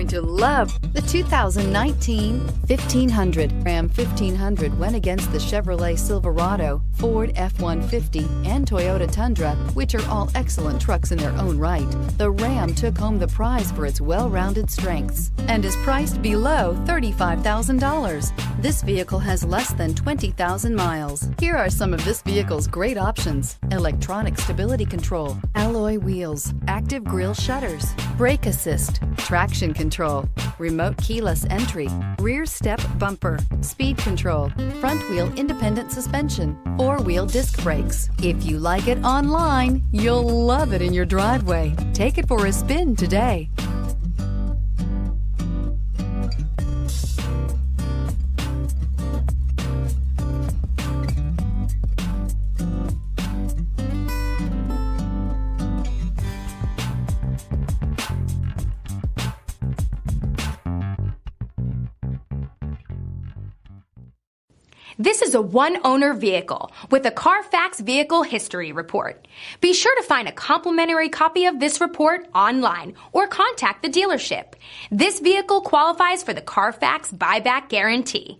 going to love the 2019 1500. Ram 1500 went against the Chevrolet Silverado, Ford F-150, and Toyota Tundra, which are all excellent trucks in their own right. The Ram took home the prize for its well-rounded strengths and is priced below $35,000. This vehicle has less than 20,000 miles. Here are some of this vehicle's great options: electronic stability control, alloy wheels, active grille shutters, brake assist, traction control, remote keyless entry, rear step bumper, speed control, front wheel independent suspension, four-wheel disc brakes. If you like it online, you'll love it in your driveway. Take it for a spin today. This is a one-owner vehicle with a Carfax Vehicle History Report. Be sure to find a complimentary copy of this report online or contact the dealership. This vehicle qualifies for the Carfax Buyback Guarantee.